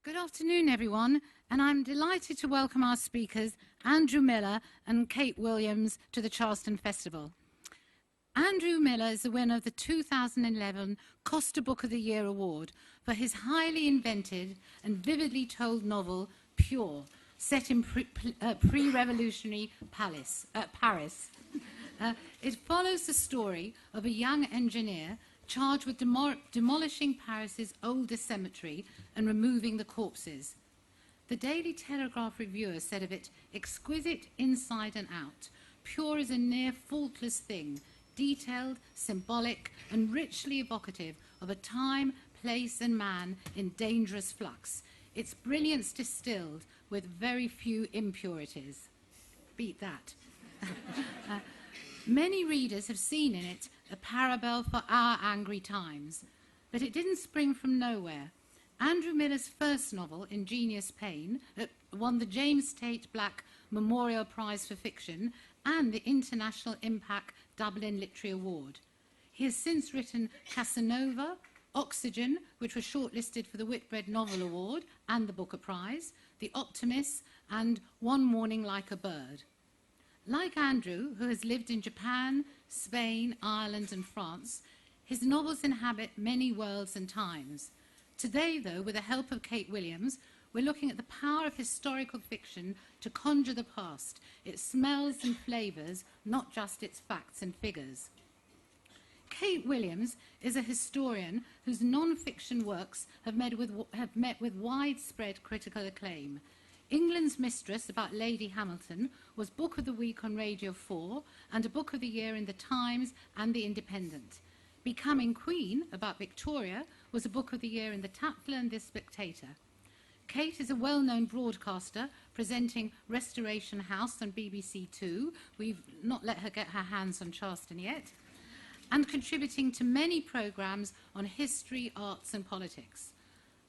Good afternoon, everyone, and I'm delighted to welcome our speakers, Andrew Miller and Kate Williams, to the Charleston Festival. Andrew Miller is the winner of the 2011 Costa Book of the Year Award for his highly invented and vividly told novel, Pure, set in pre-revolutionary Paris. It follows the story of a young engineer charged with demolishing Paris's oldest cemetery and removing the corpses. The Daily Telegraph reviewer said of it, exquisite inside and out, Pure is a near faultless thing, detailed, symbolic, and richly evocative of a time, place, and man in dangerous flux, its brilliance distilled with very few impurities. Beat that. Many readers have seen in it a parable for our angry times, but it didn't spring from nowhere. Andrew Miller's first novel, Ingenious Pain, won the James Tate Black Memorial Prize for Fiction and the International Impact Dublin Literary Award. He has since written Casanova, Oxygen, which was shortlisted for the Whitbread Novel Award and the Booker Prize, The Optimist, and One Morning Like a Bird. Like Andrew, who has lived in Japan, Spain, Ireland, and France, his novels inhabit many worlds and times. Today, though, with the help of Kate Williams, we're looking at the power of historical fiction to conjure the past, its smells and flavours, not just its facts and figures. Kate Williams is a historian whose non-fiction works have met with widespread critical acclaim. England's Mistress, about Lady Hamilton, was Book of the Week on Radio 4 and a Book of the Year in The Times and The Independent. Becoming Queen, about Victoria, was a Book of the Year in The Tatler and The Spectator. Kate is a well-known broadcaster, presenting Restoration House on BBC Two. We've not let her get her hands on Charleston yet. And contributing to many programmes on history, arts and politics.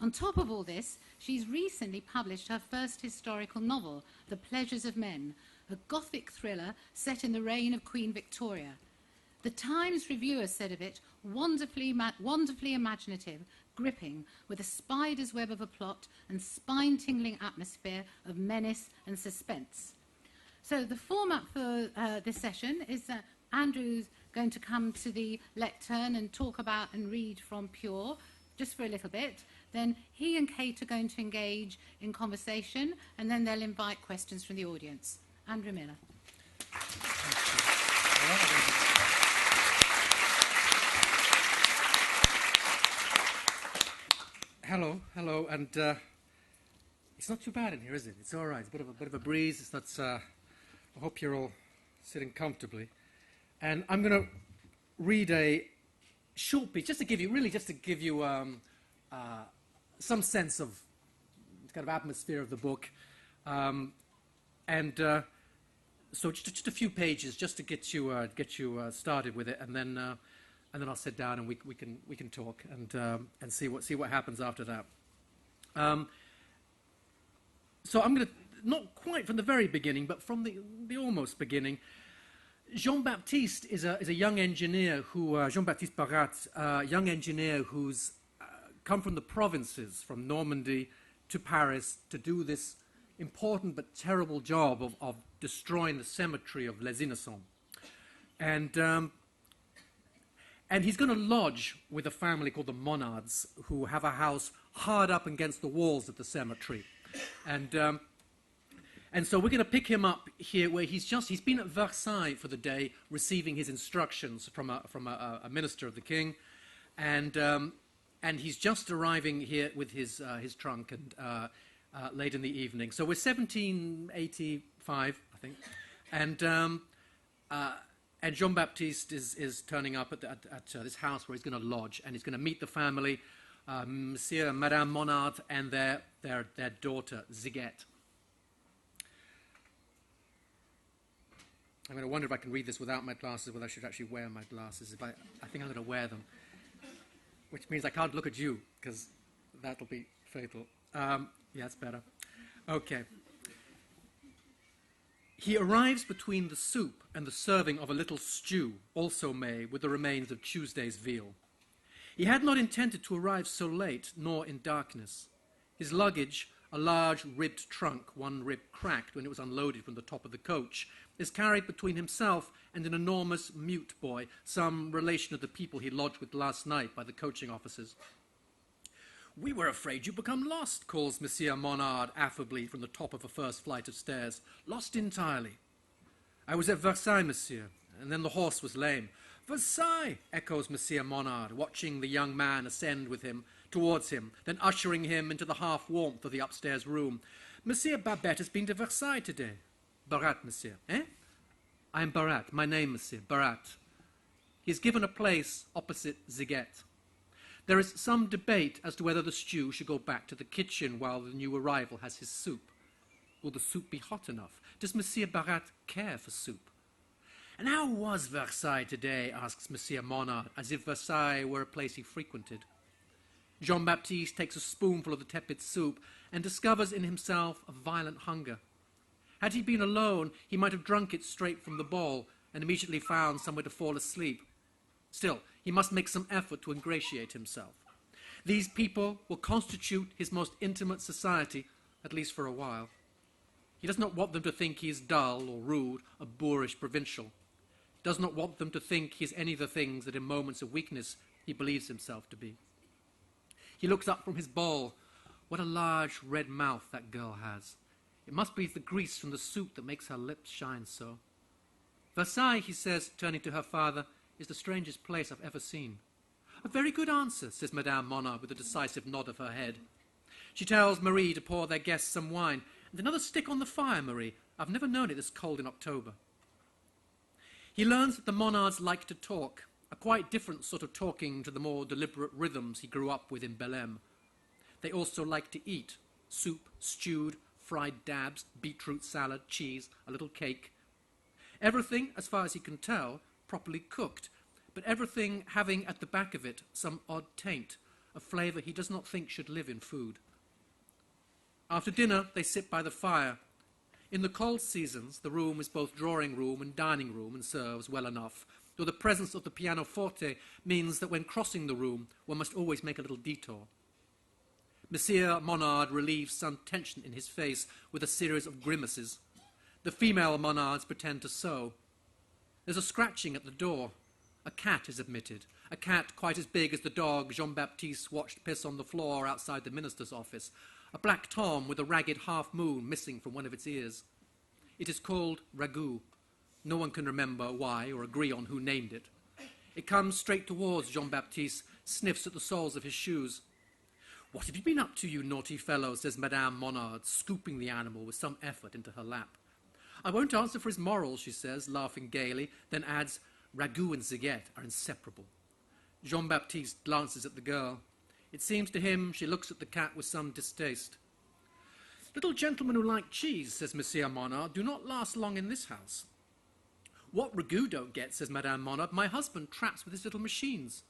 On top of all this, she's recently published her first historical novel, The Pleasures of Men, a Gothic thriller set in the reign of Queen Victoria. The Times reviewer said of it, wonderfully imaginative, gripping, with a spider's web of a plot and spine-tingling atmosphere of menace and suspense. So the format for this session is that Andrew's going to come to the lectern and talk about and read from Pure, just for a little bit. Then he and Kate are going to engage in conversation, and then they'll invite questions from the audience. Andrew Miller. Hello, and it's not too bad in here, is it? It's all right. It's a bit of a breeze. It's not. I hope you're all sitting comfortably, and I'm going to read a short piece just to give you some sense of the kind of atmosphere of the book, so just a few pages just to get you started with it, and then I'll sit down and we can talk and see what happens after that. So I'm going to, not quite from the very beginning, but from the almost beginning. Jean-Baptiste is a young engineer Jean-Baptiste Barat, young engineer who's come from the provinces, from Normandy to Paris, to do this important but terrible job of destroying the cemetery of Les Innocents. And he's going to lodge with a family called the Monards, who have a house hard up against the walls of the cemetery. And so we're going to pick him up here, where he's been at Versailles for the day, receiving his instructions from a minister of the king, and he's just arriving here with his trunk and late in the evening. So we're 1785, I think, and Jean-Baptiste is turning up at this house where he's going to lodge, and he's going to meet the family, Monsieur and Madame Monard, and their daughter Ziguette. I'm going to wonder if I can read this without my glasses, whether I should actually wear my glasses. I think I'm going to wear them, which means I can't look at you, because that'll be fatal. Yeah, it's better. Okay. He arrives between the soup and the serving of a little stew, also made with the remains of Tuesday's veal. He had not intended to arrive so late, nor in darkness. His luggage, a large ribbed trunk, one rib cracked when it was unloaded from the top of the coach, is carried between himself and an enormous mute boy, some relation of the people he lodged with last night by the coaching officers. "We were afraid you'd become lost," calls Monsieur Monard affably from the top of a first flight of stairs. "Lost entirely." "I was at Versailles, monsieur, and then the horse was lame." "Versailles," echoes Monsieur Monard, watching the young man ascend with him towards him, then ushering him into the half-warmth of the upstairs room. "Monsieur Babette has been to Versailles today." "Barat, monsieur." "Eh?" "I am Barat. My name, monsieur, Barat." He is given a place opposite Ziguette. There is some debate as to whether the stew should go back to the kitchen while the new arrival has his soup. Will the soup be hot enough? Does Monsieur Barat care for soup? "And how was Versailles today?" asks Monsieur Monard, as if Versailles were a place he frequented. Jean-Baptiste takes a spoonful of the tepid soup and discovers in himself a violent hunger. Had he been alone, he might have drunk it straight from the bowl and immediately found somewhere to fall asleep. Still, he must make some effort to ingratiate himself. These people will constitute his most intimate society, at least for a while. He does not want them to think he is dull or rude, a boorish provincial. He does not want them to think he is any of the things that in moments of weakness he believes himself to be. He looks up from his bowl. What a large red mouth that girl has. It must be the grease from the soup that makes her lips shine so. "Versailles," he says, turning to her father, "is the strangest place I've ever seen." "A very good answer," says Madame Monard with a decisive nod of her head. She tells Marie to pour their guests some wine. "And another stick on the fire, Marie. I've never known it this cold in October." He learns that the Monards like to talk, a quite different sort of talking to the more deliberate rhythms he grew up with in Belém. They also like to eat: soup, stewed, fried dabs, beetroot salad, cheese, a little cake. Everything, as far as he can tell, properly cooked, but everything having at the back of it some odd taint, a flavour he does not think should live in food. After dinner, they sit by the fire. In the cold seasons, the room is both drawing room and dining room and serves well enough, though the presence of the pianoforte means that when crossing the room, one must always make a little detour. Monsieur Monard relieves some tension in his face with a series of grimaces. The female Monards pretend to sew. There's a scratching at the door. A cat is admitted, a cat quite as big as the dog Jean-Baptiste watched piss on the floor outside the minister's office, a black tom with a ragged half-moon missing from one of its ears. It is called Ragout. No one can remember why or agree on who named it. It comes straight towards Jean-Baptiste, sniffs at the soles of his shoes. "What have you been up to, you naughty fellow?" says Madame Monard, scooping the animal with some effort into her lap. "I won't answer for his morals," she says, laughing gaily, then adds, "Ragout and Ziguette are inseparable." Jean-Baptiste glances at the girl. It seems to him she looks at the cat with some distaste. "Little gentlemen who like cheese," says Monsieur Monard, "do not last long in this house." "What Ragout don't get," says Madame Monard, "my husband traps with his little machines."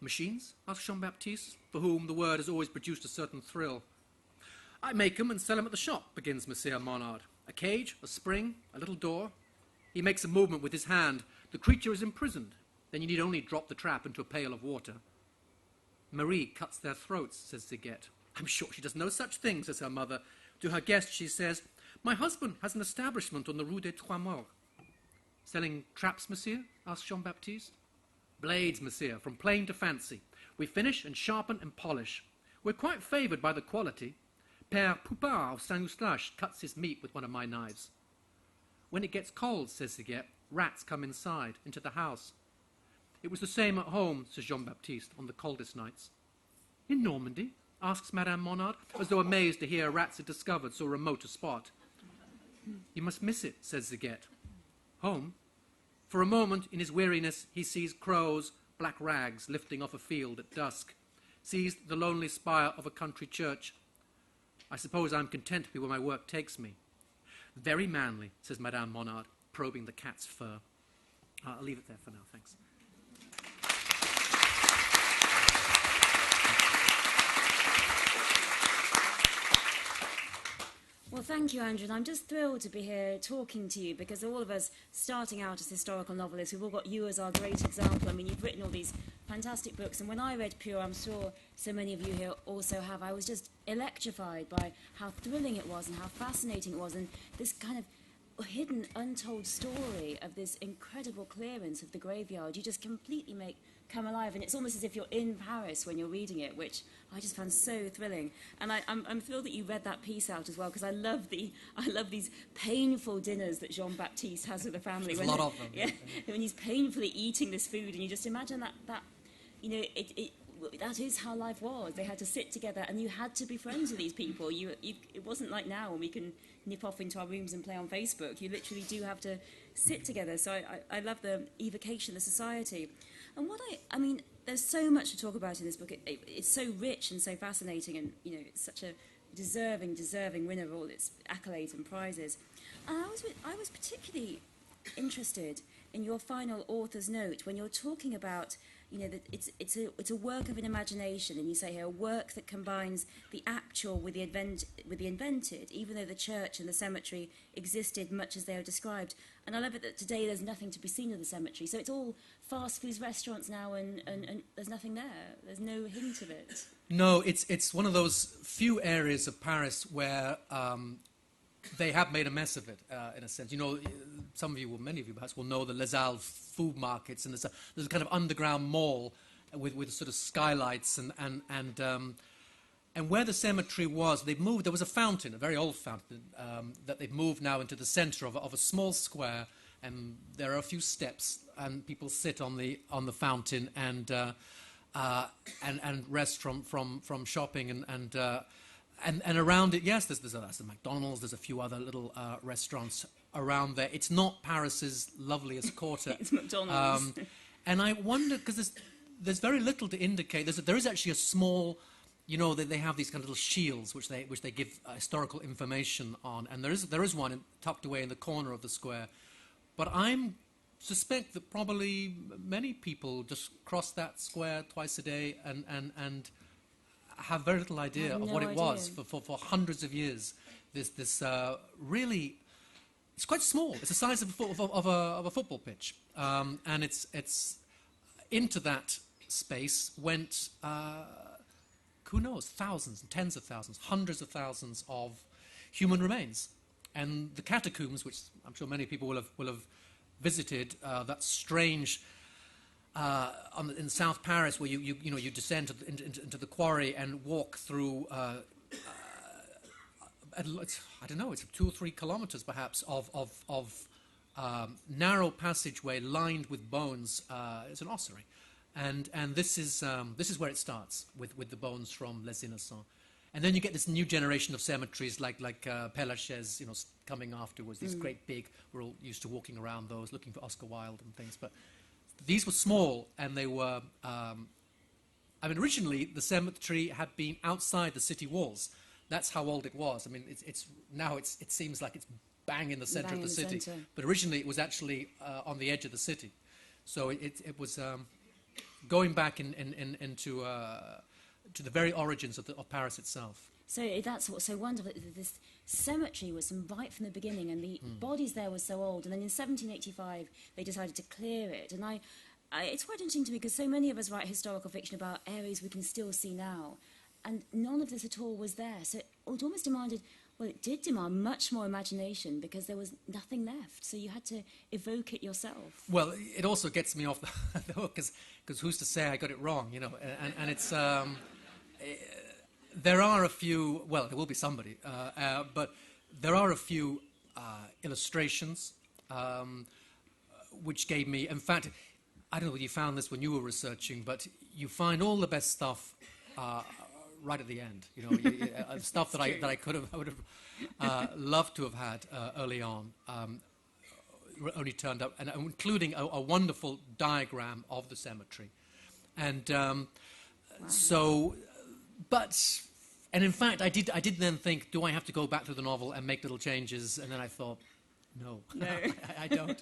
"Machines?" asks Jean-Baptiste, for whom the word has always produced a certain thrill. "I make 'em and sell 'em at the shop," begins Monsieur Monard. "A cage, a spring, a little door." He makes a movement with his hand. "The creature is imprisoned. Then you need only drop the trap into a pail of water." "Marie cuts their throats," says Ziguette. "I'm sure she does no such thing," says her mother. To her guest she says, "My husband has an establishment on the Rue des Trois Morts." "Selling traps, monsieur?" asks Jean-Baptiste. "Blades, monsieur, from plain to fancy. We finish and sharpen and polish. We're quite favoured by the quality. Père Poupin of Saint-Eustache cuts his meat with one of my knives." "When it gets cold," says Ziguette, "rats come inside, into the house." "It was the same at home," says Jean-Baptiste, "on the coldest nights." "In Normandy?" asks Madame Monard, as though amazed to hear rats had discovered so remote a spot. "You must miss it," says Ziguette. "Home?" For a moment, in his weariness, he sees crows, black rags lifting off a field at dusk, sees the lonely spire of a country church. "I suppose I'm content to be where my work takes me." "Very manly," says Madame Monard, probing the cat's fur. I'll leave it there for now, thanks. Well, thank you, Andrew. And I'm just thrilled to be here talking to you because all of us starting out as historical novelists, we've all got you as our great example. I mean, you've written all these fantastic books. And when I read Pure, I'm sure so many of you here also have, I was just electrified by how thrilling it was and how fascinating it was, and this kind of hidden, untold story of this incredible clearance of the graveyard. You just completely come alive, and it's almost as if you're in Paris when you're reading it, which I just found so thrilling. And I'm thrilled that you read that piece out as well, because I love these painful dinners that Jean-Baptiste has with the family. There's a lot of them. Yeah, when he's painfully eating this food, and you just imagine that you know, that is how life was. They had to sit together, and you had to be friends with these people. It wasn't like now when we can nip off into our rooms and play on Facebook. You literally do have to sit together. So I love the evocation of the society. And I mean, there's so much to talk about in this book. It's so rich and so fascinating, and you know, it's such a deserving winner of all its accolades and prizes. And I was particularly interested in your final author's note when you're talking about, you know, that it's a work of an imagination, and you say here, a work that combines the actual with the invented, even though the church and the cemetery existed much as they are described. And I love it that today there's nothing to be seen of the cemetery, so it's all fast food restaurants now, and there's nothing there. There's no hint of it. No, it's one of those few areas of Paris where they have made a mess of it, in a sense. You know, some of you, well, many of you perhaps, will know the Les Halles food markets, and there's a kind of underground mall with sort of skylights, and where the cemetery was, they've moved. There was a fountain, a very old fountain, that they've moved now into the centre of a small square, and there are a few steps, and people sit on the fountain and rest from shopping and around it, yes, there's a McDonald's, there's a few other little restaurants around there. It's not Paris's loveliest quarter. It's McDonald's. And I wonder, because there's very little to indicate. There is actually a small, you know, they have these kind of little shields which they give historical information on, and there is one tucked away in the corner of the square. But I suspect that probably many people just cross that square twice a day and have very little idea of what it was for hundreds of years. This really, it's quite small. It's the size of a football pitch, and it's into that space went who knows, thousands and tens of thousands, hundreds of thousands of human remains, and the catacombs, which I'm sure many people will have visited. That strange. In South Paris, where you descend into the quarry and walk through, I don't know, it's 2 or 3 kilometres perhaps of narrow passageway lined with bones. It's an ossuary, and this is where it starts with the bones from Les Innocents, and then you get this new generation of cemeteries like Père Lachaise, you know, coming afterwards. These great big, we're all used to walking around those, looking for Oscar Wilde and things, but. These were small, and they were. I mean, originally the cemetery had been outside the city walls. That's how old it was. I mean, it seems like it's bang in the centre of the city, but originally it was actually on the edge of the city. So it was going back into to the very origins of Paris itself. So that's what's so wonderful. This cemetery was right from the beginning, and the bodies there were so old. And then in 1785, they decided to clear it. And it's quite interesting to me, because so many of us write historical fiction about areas we can still see now, and none of this at all was there. So it almost demanded, well, it did demand much more imagination, because there was nothing left. So you had to evoke it yourself. Well, it also gets me off the hook, because who's to say I got it wrong, you know? And it's. There are a few, well, there will be somebody, but there are a few illustrations which gave me, in fact, I don't know whether you found this when you were researching, but you find all the best stuff right at the end. You know, stuff that I would have loved to have had early on, only turned up, and including a wonderful diagram of the cemetery. And so... And in fact, I did then think, do I have to go back to the novel and make little changes? And then I thought, no. I don't.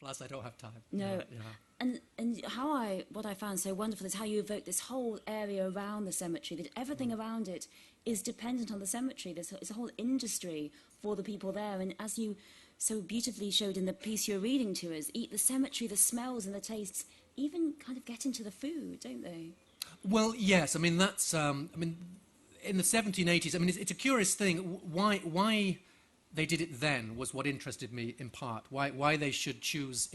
Plus, I don't have time. No. Yeah. And what I found so wonderful is how you evoke this whole area around the cemetery, that everything around it is dependent on the cemetery. It's a whole industry for the people there. And as you so beautifully showed in the piece you're reading to us, eat the cemetery, the smells and the tastes even kind of get into the food, don't they? Well, yes. I mean, that's... in the 1780s, I mean, it's a curious thing. Why they did it then was what interested me in part. Why they should choose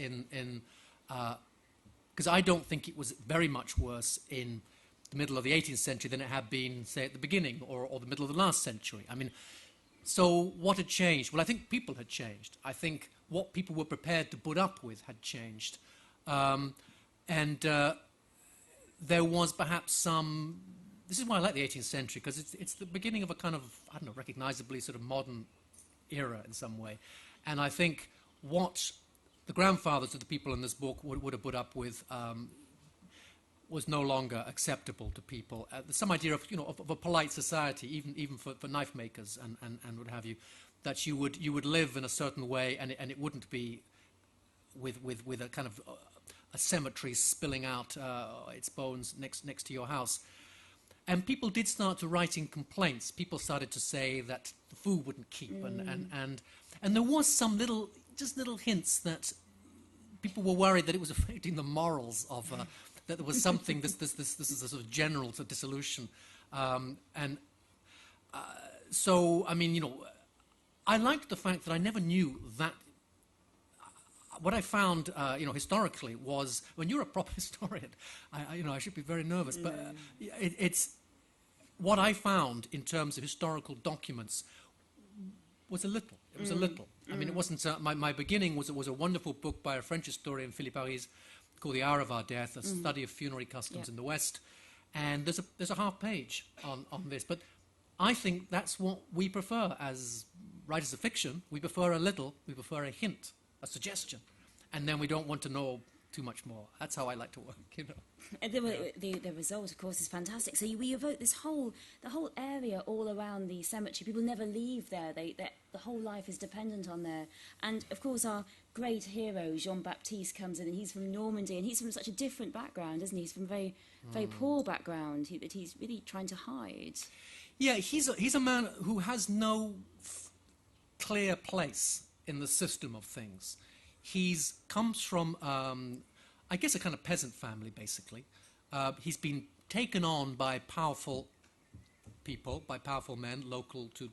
because I don't think it was very much worse in the middle of the 18th century than it had been, say, at the beginning or the middle of the last century. I mean, so what had changed? Well, I think people had changed. I think what people were prepared to put up with had changed. There was perhaps some... This is why I like the 18th century, because it's the beginning of a kind of, I don't know, recognisably sort of modern era in some way. And I think what the grandfathers of the people in this book would have put up with was no longer acceptable to people. There's some idea of, of a polite society, even for knife makers and what have you, that you would live in a certain way, and it wouldn't be with a kind of a cemetery spilling out its bones next to your house. And people did start to write in complaints. People started to say that the food wouldn't keep, and there was some little hints that people were worried that it was affecting the morals of that there was something. This is a sort of general sort of dissolution, so I mean, I liked the fact that I never knew that. What I found, historically was, when you're a proper historian, I should be very nervous, but it's what I found in terms of historical documents was a little. It was a little. I mean, it wasn't. My beginning was a wonderful book by a French historian, Philippe Paris, called The Hour of Our Death, a study of funerary customs in the West, and there's a half page on this, but I think that's what we prefer as writers of fiction. We prefer a little. We prefer a hint, a suggestion, and then we don't want to know too much more. That's how I like to work, And the result, of course, is fantastic. So we evoke the whole area all around the cemetery. People never leave there. The whole life is dependent on there. And of course, our great hero Jean-Baptiste comes in, and he's from Normandy, and he's from such a different background, isn't he? He's from a very poor background that he's really trying to hide. Yeah, he's a man who has no clear place in the system of things. He's comes from, I guess, a kind of peasant family, basically. He's been taken on by powerful people, by powerful men local to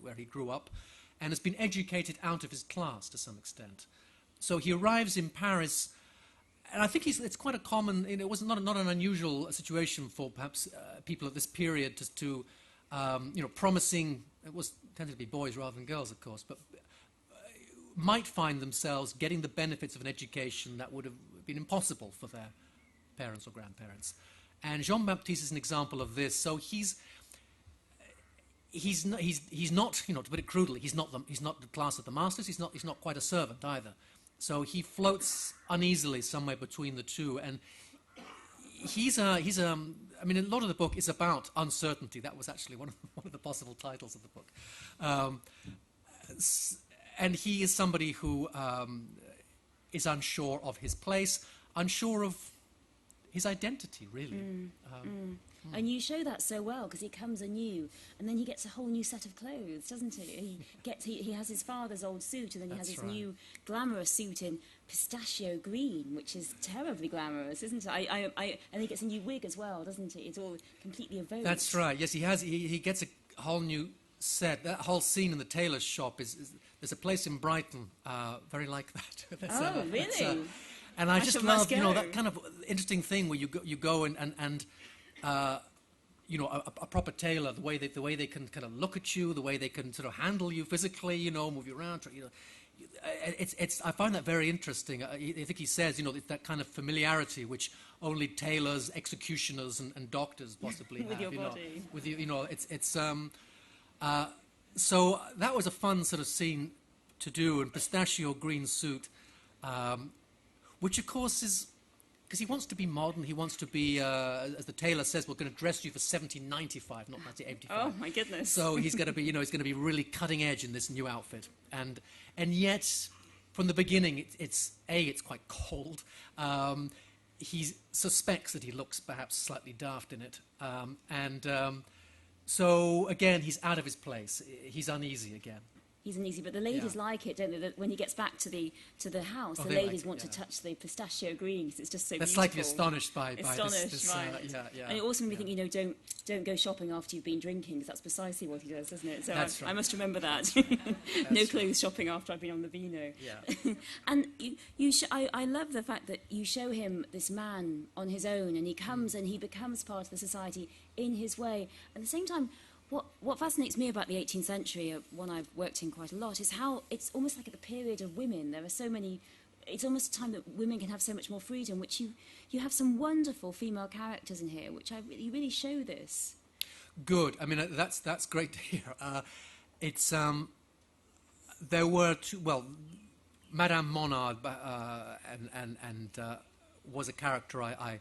where he grew up, and has been educated out of his class to some extent. So he arrives in Paris, and I think it's quite a common. It was not an unusual situation for perhaps people at this period to promising. It was tended to be boys rather than girls, of course, but might find themselves getting the benefits of an education that would have been impossible for their parents or grandparents. And Jean-Baptiste is an example of this. So he's not, to put it crudely, he's not the class of the masters. He's not quite a servant either. So he floats uneasily somewhere between the two. And I mean, a lot of the book is about uncertainty. That was actually one of the possible titles of the book. And he is somebody who is unsure of his place, unsure of his identity, really. And you show that so well, because he comes anew, and then he gets a whole new set of clothes, doesn't he? He has his father's old suit, and then he has his new glamorous suit in pistachio green, which is terribly glamorous, isn't it? And he gets a new wig as well, doesn't he? It's all completely evoked. That's right. Yes, he gets a whole new set. That whole scene in the tailor's shop is there's a place in Brighton very like that. Really? And I just love that kind of interesting thing where you go and a proper tailor, the way they can kind of look at you, the way they can sort of handle you physically, move you around. I find that very interesting. I think he says, it's that kind of familiarity which only tailors, executioners, and doctors possibly with have. Your body. With you, so that was a fun sort of scene to do, and pistachio green suit, which of course is because he wants to be modern. He wants to be, as the tailor says, we're going to dress you for 1795, not 1985. Oh my goodness! So he's going to be, he's going to be really cutting edge in this new outfit, and yet from the beginning, it's quite cold. He suspects that he looks perhaps slightly daft in it, so again, he's out of his place. He's uneasy again. He's uneasy, but the ladies like it, don't they? That when he gets back to the house, the ladies want to touch the pistachio green because it's just so They're beautiful. slightly astonished by this. Right. And it also made me think, don't go shopping after you've been drinking, because that's precisely what he does, doesn't it? So That's right. I must remember that. No clothes shopping after I've been on the vino. Yeah. And I love the fact that you show him, this man, on his own, and he comes and he becomes part of the society in his way. At the same time, what fascinates me about the 18th century, one I've worked in quite a lot, is how it's almost like at the period of women. There are so many. It's almost a time that women can have so much more freedom. Which you have some wonderful female characters in here, which you really show this. Good. I mean, that's great to hear. It's there were two. Well, Madame Monard was a character I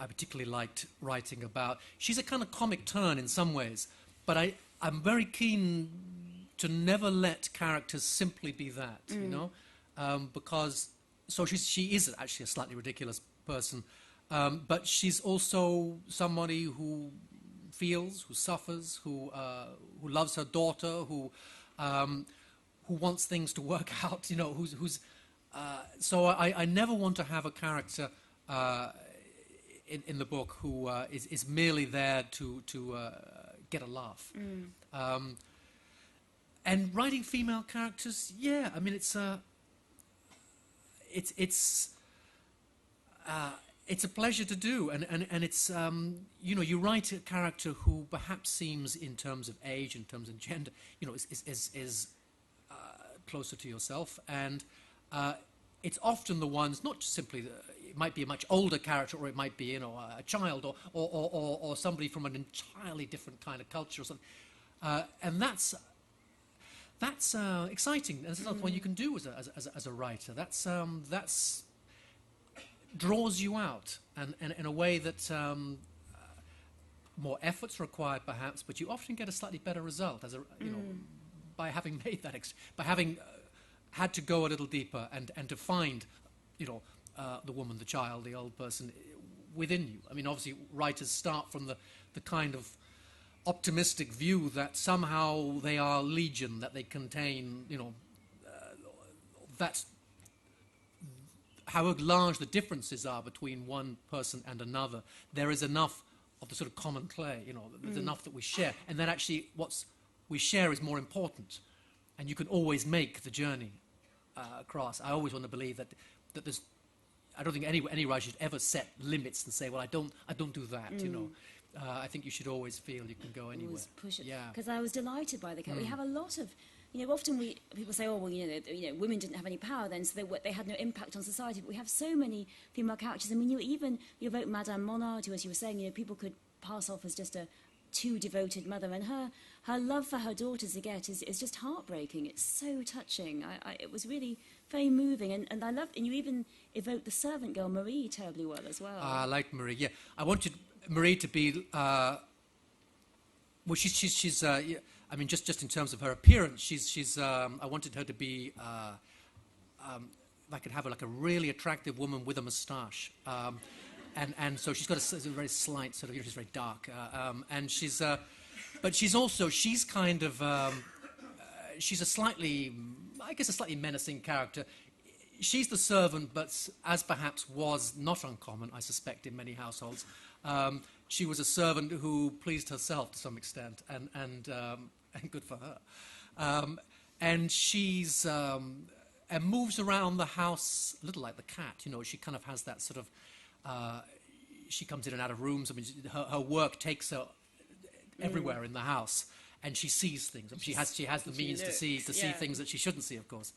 particularly liked writing about. She's a kind of comic turn in some ways, but I'm very keen to never let characters simply be that, you know, because she is actually a slightly ridiculous person, but she's also somebody who feels, who suffers, who loves her daughter, who wants things to work out, you know, so I never want to have a character in the book who is merely there to get a laugh. And writing female characters, yeah, I mean it's a pleasure to do, and it's you know, you write a character who perhaps seems, in terms of age, in terms of gender, you know, is closer to yourself, and it's often the ones, not just simply it might be a much older character, or it might be, you know, a child, or somebody from an entirely different kind of culture or something, and that's exciting. That's not what you can do as a writer. That's draws you out, and in a way that more effort's required, perhaps, but you often get a slightly better result as you know, by having made that by having had to go a little deeper and to find, you know, the woman, the child, the old person within you. I mean, obviously, writers start from the kind of optimistic view that somehow they are legion, that they contain, you know, that's how large the differences are between one person and another. There is enough of the sort of common clay, you know, there's enough that we share, and then actually what we share is more important, and you can always make the journey across. I always want to believe that there's, I don't think any writer should ever set limits and say, well, I don't do that, you know. I think you should always feel you can go anywhere. Always push it. Yeah. Because I was delighted by the character. We have a lot of, you know, often people say, oh, well, you know, women didn't have any power then, so they had no impact on society. But we have so many female characters. I mean, you evoke Madame Monard, who, as you were saying, you know, people could pass off as just a too devoted mother, and her love for her daughters, Agathe, is just heartbreaking. It's so touching. It was really very moving, and I loved, and you even evoked the servant girl Marie terribly well as well. I like Marie. Yeah, I wanted Marie to be. Well, she's. Yeah, I mean, just in terms of her appearance, she's. I wanted her to be. I could have her like a really attractive woman with a moustache. And so she's got a very slight sort of, you know, she's very dark, and she's, but she's kind of, she's a slightly menacing character. She's the servant, but as perhaps was not uncommon, I suspect, in many households, she was a servant who pleased herself to some extent, and good for her. And she's, and moves around the house a little like the cat, you know, she kind of has that sort of, she comes in and out of rooms. I mean, her work takes her everywhere in the house, and she sees things. I mean, she has the means to see things that she shouldn't see, of course,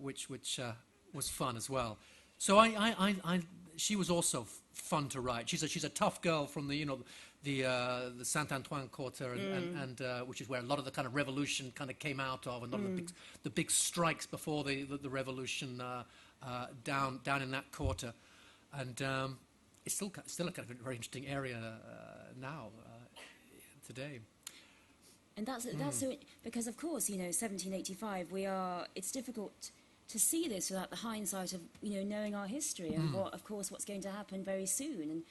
which was fun as well. So she was also fun to write. She's a tough girl from the Saint Antoine Quarter, and which is where a lot of the kind of revolution kind of came out of, and a lot of the big strikes before the revolution down in that quarter. And it's still a kind of a very interesting area now, today. And that's so, because of course, 1785, it's difficult to see this without the hindsight of, knowing our history and what's going to happen very soon.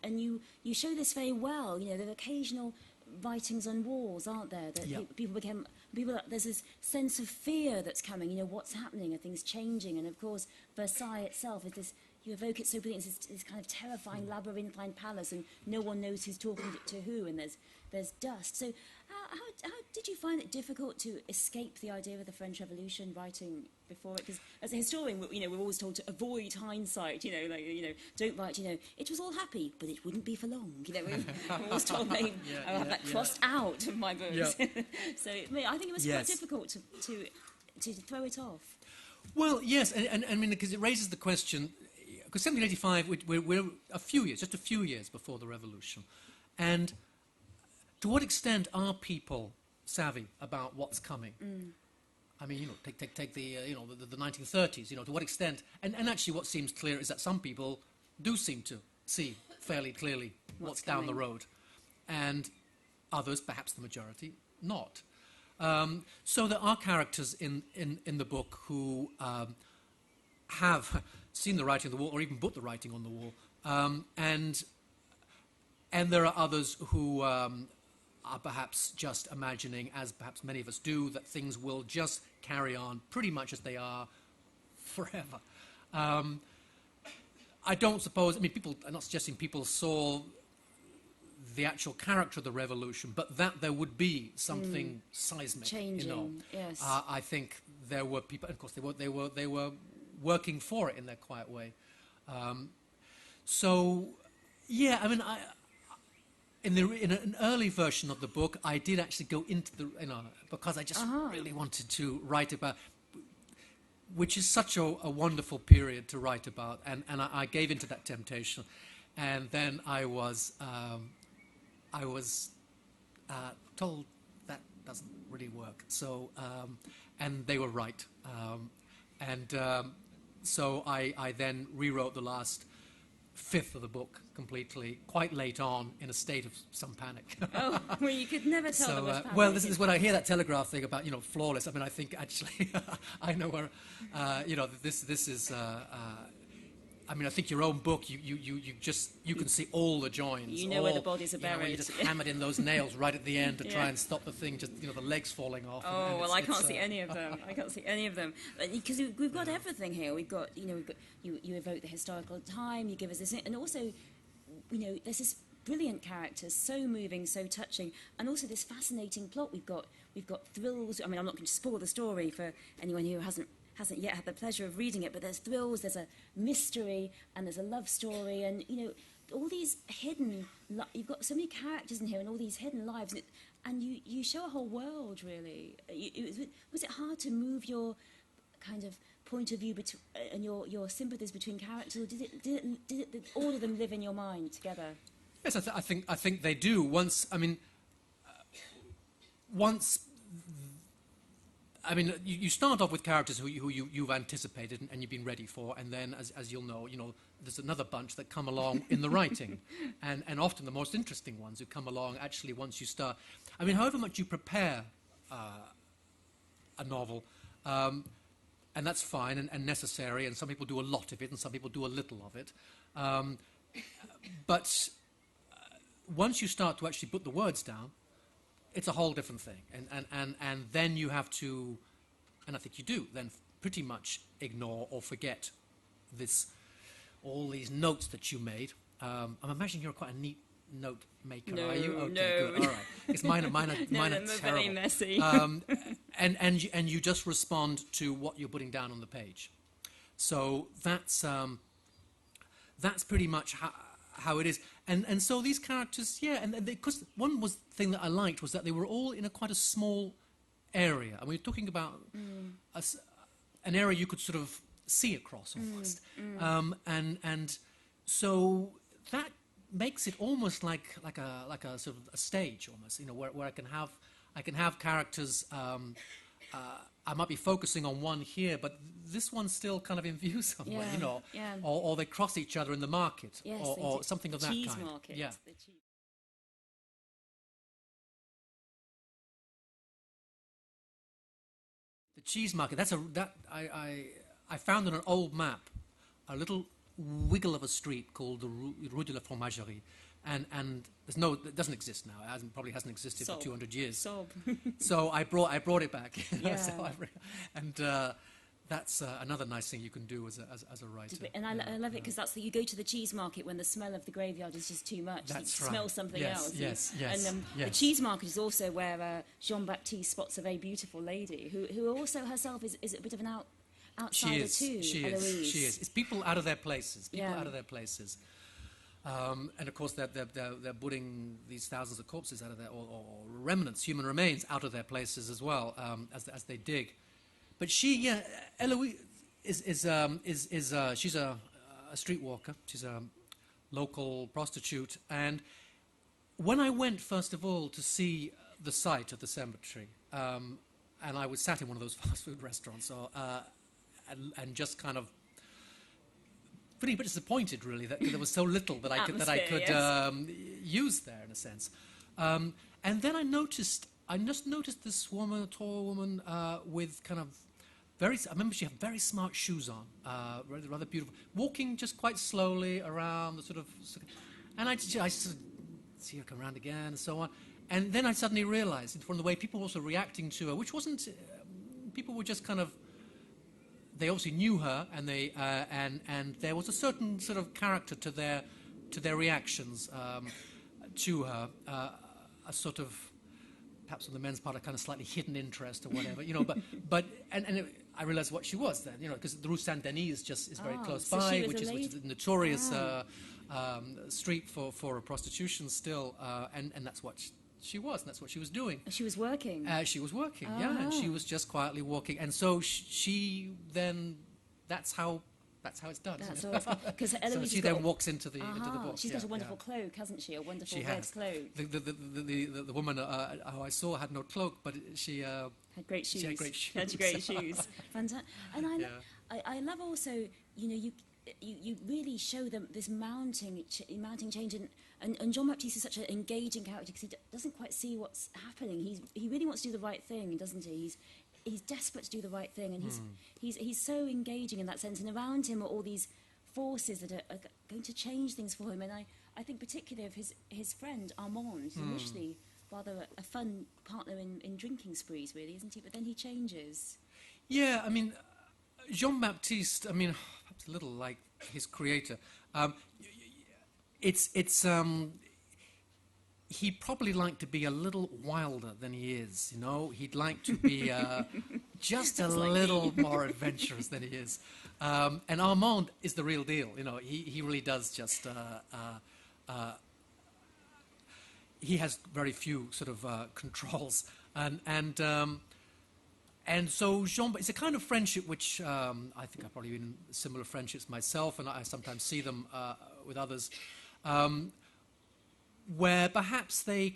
And you show this very well. There are occasional writings on walls, aren't there? That there's this sense of fear that's coming. What's happening? Are things changing? And of course, Versailles itself is this. You evoke it so brilliantly. It's this kind of terrifying labyrinthine palace, and no one knows who's talking to who, and there's dust. So, how did you find it difficult to escape the idea of the French Revolution writing before it? Because as a historian, we're always told to avoid hindsight. Don't write. It was all happy, but it wouldn't be for long. We're always told I'll have that crossed out of my books. Yeah. So I think it was quite difficult to throw it off. Well, yes, and I mean, because it raises the question. Because 1785, we're just a few years before the revolution, and to what extent are people savvy about what's coming? I mean, take the the 1930s. To what extent? And actually, what seems clear is that some people do seem to see fairly clearly what's down the road, and others, perhaps the majority, not. So there are characters in the book who have seen the writing on the wall, or even put the writing on the wall, and there are others who are perhaps just imagining, as perhaps many of us do, that things will just carry on pretty much as they are forever. I don't suppose. I mean, I'm not suggesting people saw the actual character of the revolution, but that there would be something seismic, changing. Yes. I think there were people, and of course they were working for it in their quiet way. So, yeah, I mean, in an early version of the book, I did actually go into the, because I just really wanted to write about, which is such a wonderful period to write about, and I gave into that temptation, and then I was told that doesn't really work. So, and they were right, so I then rewrote the last fifth of the book completely, quite late on, in a state of some panic. Oh, well, you could never tell there was panic. Well, this is when I hear that Telegraph thing about, flawless. I mean, I think actually, I know where, this is. I mean, I think your own book, you can see all the joins. You know where the bodies are buried. Where you just hammered in those nails right at the end to try and stop the thing, just the legs falling off. Oh, well, I can't see any of them. I can't see any of them because we've got everything here. We've got you evoke the historical time. You give us this, and also, there's this brilliant characters, so moving, so touching, and also this fascinating plot. We've got thrills. I mean, I'm not going to spoil the story for anyone who hasn't yet had the pleasure of reading it, but there's thrills, there's a mystery, and there's a love story, and all these hidden. You've got so many characters in here, and all these hidden lives, and you show a whole world. Really, was it hard to move your kind of point of view and your sympathies between characters, or did all of them live in your mind together? Yes, I think they do. Once. I mean, you start off with characters who you've anticipated and you've been ready for, and then, as you'll know, there's another bunch that come along in the writing, and often the most interesting ones who come along actually once you start. I mean, however much you prepare a novel, and that's fine and necessary, and some people do a lot of it, and some people do a little of it, but once you start to actually put the words down, it's a whole different thing, and then you have to, and I think you do, then pretty much ignore or forget all these notes that you made. I'm imagining you're quite a neat note maker, are you? Okay, no. Good. All right. It's mine are terrible. Very messy. And you just respond to what you're putting down on the page. So that's pretty much how it is. And so these characters, and because one thing that I liked was that they were all in quite a small area. And we're talking about an area you could sort of see across almost. And so that makes it almost like a sort of a stage almost, where I can have characters. I might be focusing on one here, but this one's still kind of in view somewhere, or they cross each other in the market, or something of that kind. Cheese market. Yeah. cheese market. I found on an old map a little wiggle of a street called the Rue de la Fromagerie, and it doesn't exist now. It probably hasn't existed for 200 years. Sob. So I brought it back. Yeah. That's another nice thing you can do as a writer. And I love it because you go to the cheese market when the smell of the graveyard is just too much. That's you right. smell something else. Yes. And the cheese market is also where Jean-Baptiste spots a very beautiful lady who also herself is a bit of an outsider too. She is. It's people out of their places. And of course, they're putting these thousands of corpses out of their, or remnants, human remains, out of their places as well, as they dig. But Eloise she's a streetwalker. She's a local prostitute. And when I went, first of all, to see the site of the cemetery, and I was sat in one of those fast food restaurants, and just kind of feeling a bit disappointed, really, that there was so little that I could use there, in a sense. And then I just noticed this woman, a tall woman, with kind of I remember she had very smart shoes on, rather beautiful, walking just quite slowly around the sort of, and I sort of see her come around again and so on. And then I suddenly realized, from the way people were also reacting to her, which wasn't, people were just kind of, they obviously knew her, and and there was a certain sort of character to their reactions to her, a sort of, perhaps on the men's part, a kind of slightly hidden interest or whatever, I realized what she was then, because the Rue Saint-Denis is very close by, which is a notorious street for prostitution still, and that's what she was, and that's what she was doing. She was working? She was working, and she was just quietly walking, and so she then, that's how it's done. So she then walks into the book. She's got a wonderful cloak, hasn't she? A wonderful red cloak. The woman who I saw had no cloak, but she had great shoes. She had great shoes. Had great shoes. Fantastic. And I love also, you really show them this mounting change, and Jean-Baptiste is such an engaging character because he doesn't quite see what's happening. He really wants to do the right thing, doesn't he? He's desperate to do the right thing, and he's so engaging in that sense. And around him are all these forces that are going to change things for him. And I think particularly of his friend Armand, who's initially rather a fun partner in drinking sprees, really, isn't he? But then he changes. Yeah, I mean, Jean-Baptiste, perhaps a little like his creator. He'd probably like to be a little wilder than he is, He'd like to be just a little more adventurous than he is. And Armand is the real deal, He really does just... he has very few sort of controls. And so it's a kind of friendship which I think I've probably been in similar friendships myself, and I sometimes see them with others, where perhaps they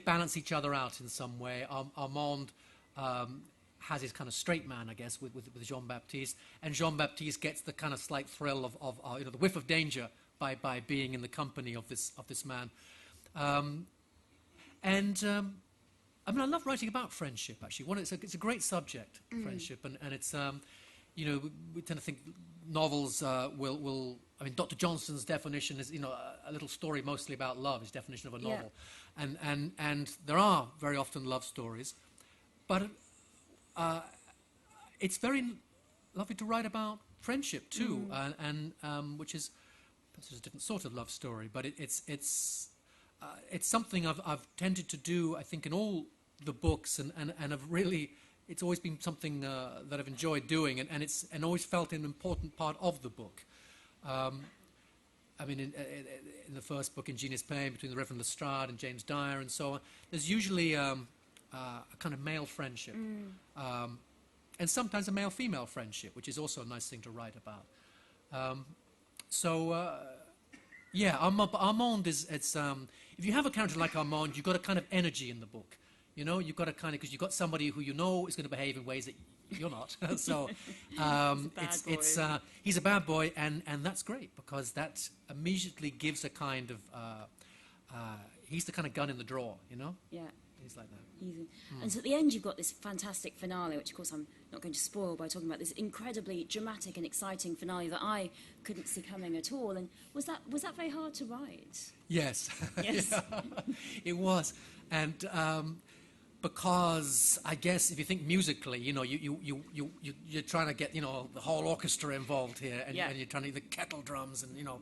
balance each other out in some way. Armand has his kind of straight man, I guess, with Jean-Baptiste, and Jean-Baptiste gets the kind of slight thrill of the whiff of danger by being in the company of this man. I love writing about friendship, actually. It's a great subject, friendship, and it's, we tend to think novels will... Dr. Johnson's definition is, a little story mostly about love, his definition of a novel. Yeah. And there are very often love stories, but it's very lovely to write about friendship, too, and which is a different sort of love story, but it's something I've tended to do, I think, in all the books, and have really, it's always been something that I've enjoyed doing, and always felt an important part of the book. In the first book, Ingenious Pain, between the Reverend Lestrade and James Dyer and so on, there's usually a kind of male friendship, and sometimes a male-female friendship, which is also a nice thing to write about. Armand is, if you have a character like Armand, you've got a kind of energy in the book. You've got a kind of, because you've got somebody who is going to behave in ways that you're not. So he's a bad boy, and that's great, because that immediately gives a kind of, he's the kind of gun in the drawer, Yeah. He's like that. And so at the end, you've got this fantastic finale, which, of course, I'm not going to spoil by talking about this incredibly dramatic and exciting finale that I couldn't see coming at all. And was that very hard to write? Yes. Yes. It was. And because I guess if you think musically, you know, you're trying to get, you know, the whole orchestra involved here, and you're trying to get the kettle drums and, you know,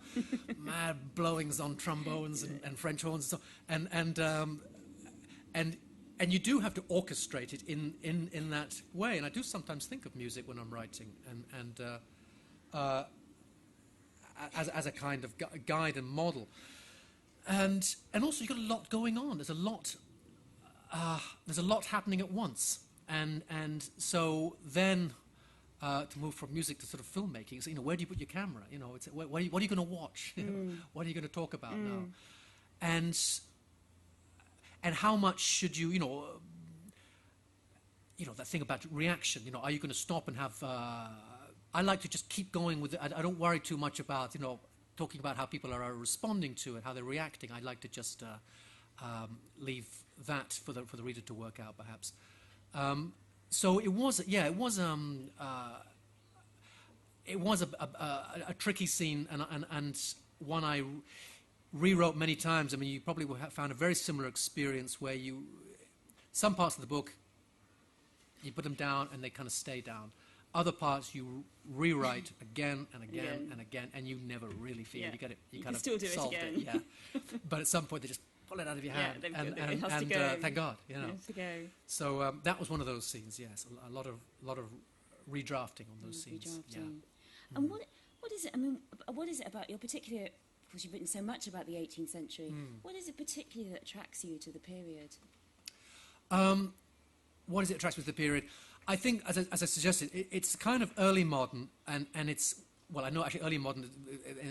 mad blowings on trombones and French horns and so, and you do have to orchestrate it in that way. And I do sometimes think of music when I'm writing, and as a kind of guide and model. And also you've got a lot going on. There's a lot happening at once. And so then to move from music to sort of filmmaking, so, you know, where do you put your camera? You know, it's, what are you going to watch? You know, what are you going to talk about now? And how much should you, you know, that thing about reaction, you know, are you going to stop and have, I like to just keep going with it. I don't worry too much about, you know, talking about how people are responding to it, how they're reacting. I like to just leave that for the reader to work out, perhaps. So it was a tricky scene, and one I rewrote many times. I mean, you probably will have found a very similar experience where some parts of the book, you put them down and they kind of stay down. Other parts you rewrite again and again and again, and you never really feel you get it. You kind of still do solved it again. Yeah. But at some point they just pull it out of your hand, it and has to go. thank God, you know. It has to go. So that was one of those scenes. Yes, a lot of redrafting on those scenes. Redrafting. Yeah. And what is it? I mean, what is it about your particular? Because you've written so much about the 18th century. What is it particularly that attracts you to the period? What is it attracts me to the period? I think, as I suggested, it's kind of early modern, and it's, well, I know actually early modern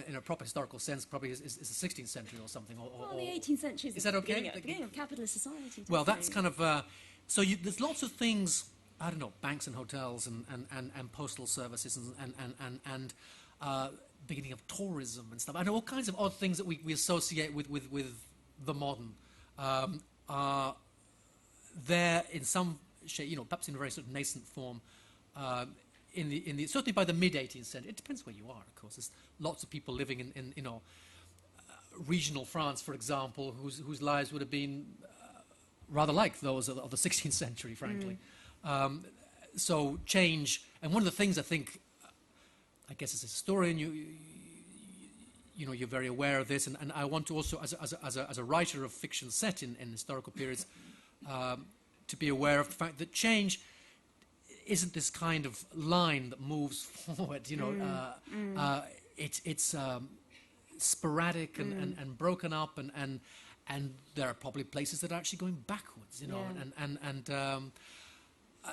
in a proper historical sense probably is the 16th century or something. Well, the 18th century is that okay? The beginning of capitalist society. Well, that's kind of, so there's lots of things, I don't know, banks and hotels and postal services and beginning of tourism and stuff. I know all kinds of odd things that we associate with the modern are there in some shape, you know, perhaps in a very sort of nascent form, in the certainly by the mid-18th century. It depends where you are, of course. There's lots of people living in you know, regional France, for example, whose lives would have been rather like those of the 16th century, frankly. So change, and one of the things I think, I guess as a historian, you know, you're very aware of this, and I want to also, as a writer of fiction set in historical periods, to be aware of the fact that change isn't this kind of line that moves forward. You know, it's sporadic and broken up, and there are probably places that are actually going backwards. You know, and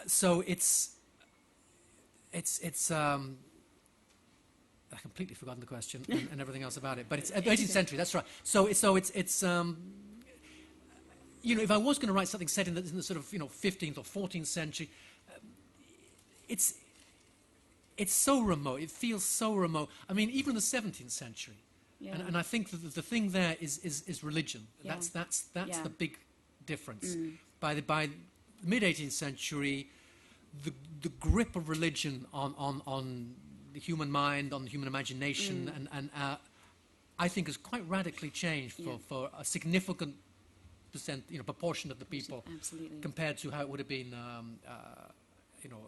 so it's. I've completely forgotten the question and everything else about it, but it's 18th century. That's right. So it's you know, if I was going to write something set in the sort of, you know, 15th or 14th century, it's so remote. It feels so remote. I mean, even the 17th century, and I think that the thing there is religion. Yeah. That's the big difference. By the mid 18th century, the grip of religion on the human mind, on the human imagination, and I think has quite radically changed for a significant proportion of the people, compared to how it would have been, you know,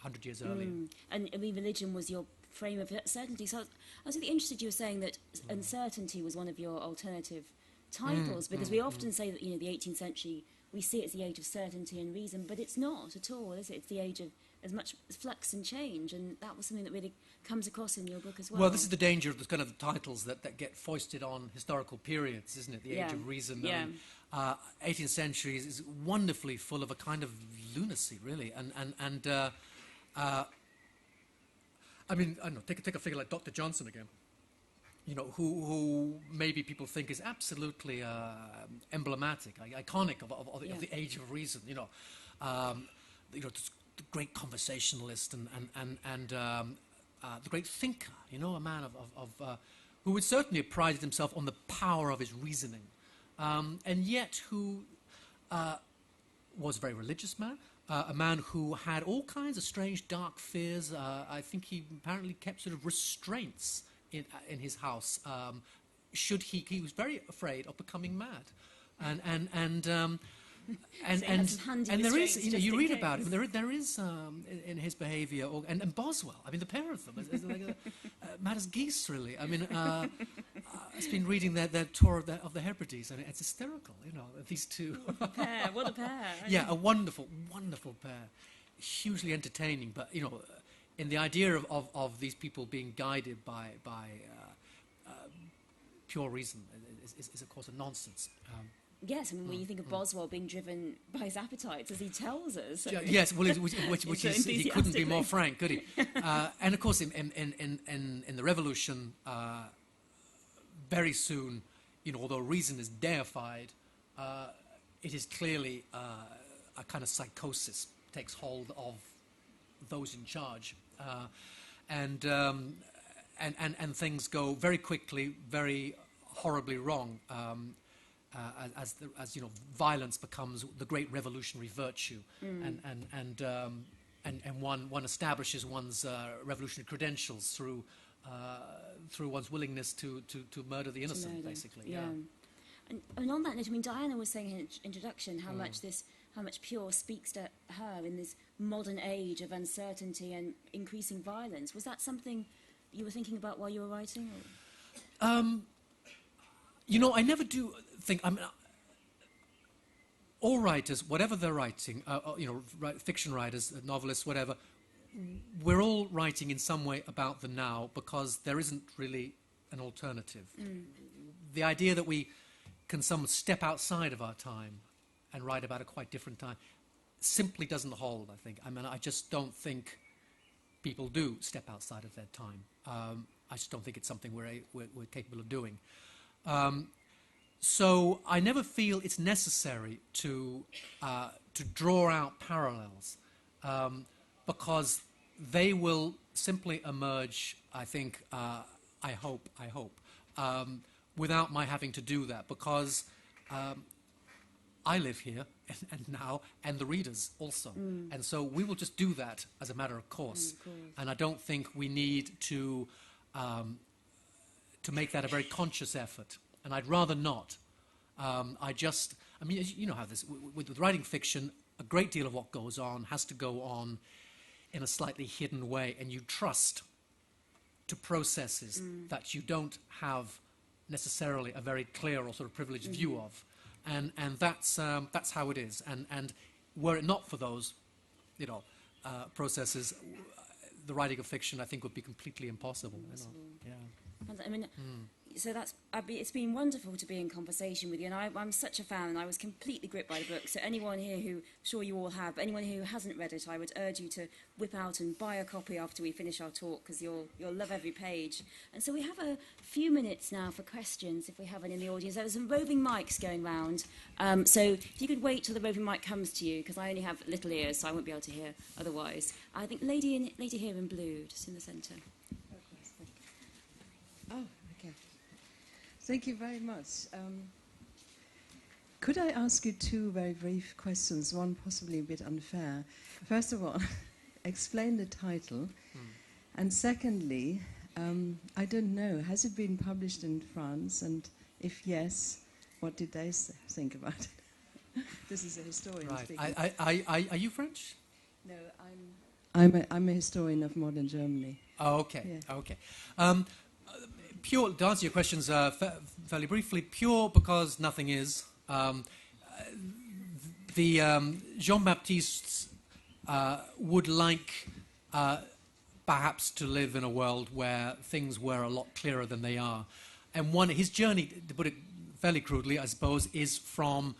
100 years earlier. And I mean, religion was your frame of certainty. So I was really interested. You were saying that uncertainty was one of your alternative titles, because we often say that, you know, the 18th century, we see it as the age of certainty and reason, but it's not at all, is it? It's the age of as much flux and change, and that was something that really comes across in your book as well. Well, this is the danger of the kind of titles that get foisted on historical periods, isn't it? The age of reason. Yeah. 18th century is wonderfully full of a kind of lunacy, really, and I mean, I don't know, take a figure like Dr. Johnson again, you know, who maybe people think is absolutely emblematic, iconic of the age of reason, you know, this the great conversationalist and the great thinker, you know, a man of who would certainly have prided himself on the power of his reasoning, and yet who was a very religious man, a man who had all kinds of strange, dark fears. I think he apparently kept sort of restraints in his house. He was very afraid of becoming mad, and there is, you read about him. There is in his behaviour, and Boswell. I mean, the pair of them is like mad as geese, really. I mean, I've been reading their tour of the Hebrides, and it's hysterical. These two. What a pair! Yeah, a wonderful, wonderful pair, hugely entertaining. But in the idea of these people being guided by pure reason is of course a nonsense. Yes, I mean, when you think of Boswell being driven by his appetites, as he tells us. Yes, well, which is, he couldn't be more frank, could he? And of course, in the Revolution, very soon, although reason is deified, it is clearly a kind of psychosis takes hold of those in charge, and things go very quickly, very horribly wrong. As violence becomes the great revolutionary virtue, and one establishes one's revolutionary credentials through one's willingness to murder the innocent, basically. Yeah. And on that note, I mean, Diana was saying in her introduction how much Pure speaks to her in this modern age of uncertainty and increasing violence. Was that something you were thinking about while you were writing? Or? I never do think. All writers, whatever they're writing, fiction writers, novelists, whatever, we're all writing in some way about the now because there isn't really an alternative. The idea that we can step outside of our time and write about a quite different time simply doesn't hold, I think. I mean, I just don't think people do step outside of their time. I just don't think it's something we're capable of doing. So I never feel it's necessary to draw out parallels because they will simply emerge, I think, I hope, without my having to do that, because I live here and now, and the readers also. And so we will just do that as a matter of course. And I don't think we need to make that a very conscious effort. And I'd rather not. You know how this, with writing fiction, a great deal of what goes on has to go on in a slightly hidden way, and you trust to processes that you don't have necessarily a very clear or sort of privileged view of. And that's how it is. And were it not for those, processes, the writing of fiction, I think, would be completely impossible. Yeah. I mean, so it's been wonderful to be in conversation with you, and I'm such a fan, and I was completely gripped by the book. So anyone here who, I'm sure you all have, anyone who hasn't read it, I would urge you to whip out and buy a copy after we finish our talk, because you'll love every page. And so we have a few minutes now for questions, if we have any in the audience. There are some roving mics going round, so if you could wait till the roving mic comes to you, because I only have little ears, so I won't be able to hear otherwise. I think lady here in blue, just in the centre. Oh, okay. Thank you very much. Could I ask you two very brief questions, one possibly a bit unfair? First of all, explain the title. And secondly, I don't know, has it been published in France? And if yes, what did they think about it? This is a historian speaking. Are you French? No, I'm a historian of modern Germany. Oh, okay, Yeah. okay. Pure, to answer your questions fairly briefly, pure because nothing is. Jean-Baptiste would like perhaps to live in a world where things were a lot clearer than they are. And his journey, to put it fairly crudely, I suppose, is from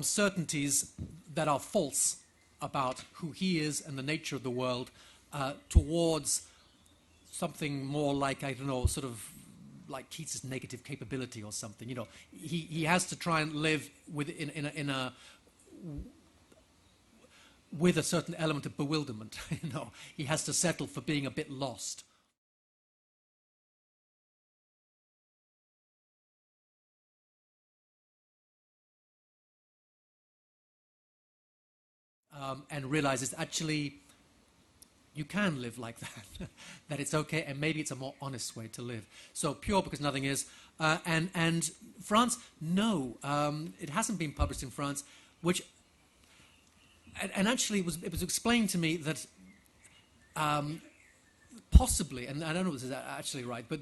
certainties that are false about who he is and the nature of the world towards something more like, I don't know, sort of like Keats's negative capability or something. He has to try and live with a certain element of bewilderment. He has to settle for being a bit lost. and realizes actually you can live like that, that it's okay, and maybe it's a more honest way to live. So Pure Because Nothing Is. And France, no, it hasn't been published in France, which, and actually it was explained to me that possibly, and I don't know if this is actually right, but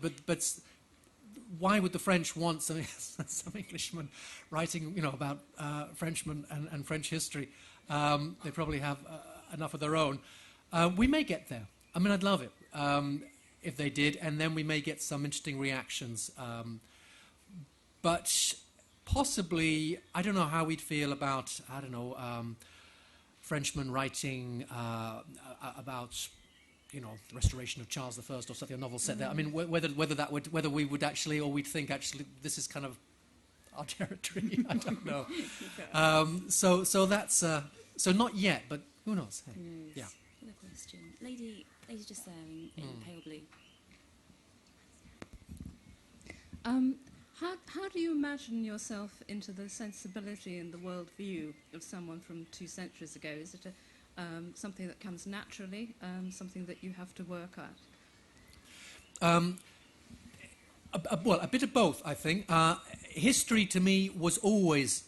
why would the French want some Englishman writing, about Frenchmen and French history? They probably have enough of their own. We may get there. I mean, I'd love it if they did, and then we may get some interesting reactions. But possibly, I don't know how we'd feel about, Frenchmen writing about, the restoration of Charles I or something, a novel set there. I mean, whether we would actually, or we'd think actually this is kind of our territory. I don't know. So that's so not yet, but who knows? Hey. Who knows? Yeah. Another question, lady just there in pale blue. How do you imagine yourself into the sensibility and the worldview of someone from 2 centuries ago? Is it something that comes naturally, something that you have to work at? Well, a bit of both, I think. History to me was always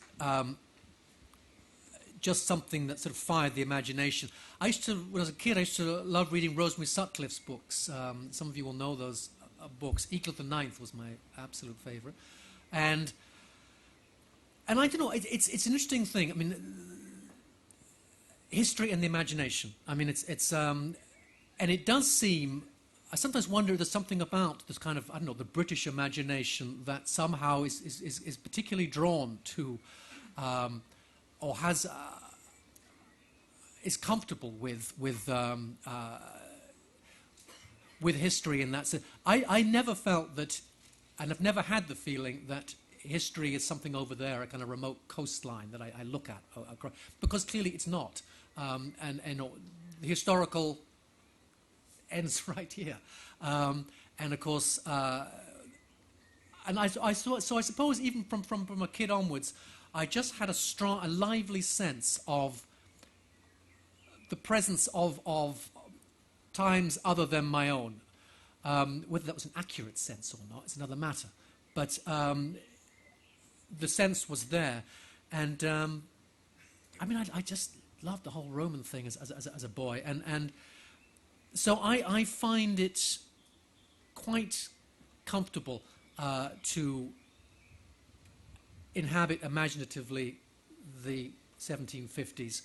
just something that sort of fired the imagination. When I was a kid, I used to love reading Rosemary Sutcliffe's books. Some of you will know those books. Eagle the Ninth was my absolute favourite. And I don't know, it's an interesting thing. I mean, history and the imagination. I mean, it's and it does seem, I sometimes wonder if there's something about this kind of, the British imagination that somehow is particularly drawn to, or has, is comfortable with history in that sense. I never felt that, and I've never had the feeling that history is something over there, a kind of remote coastline that I look at, because clearly it's not. And the historical ends right here. And of course, and I suppose even from a kid onwards, I just had a lively sense of the presence of times other than my own. Whether that was an accurate sense or not is another matter. But the sense was there. And I mean, I just loved the whole Roman thing as a boy. And so I find it quite comfortable to inhabit imaginatively the 1750s,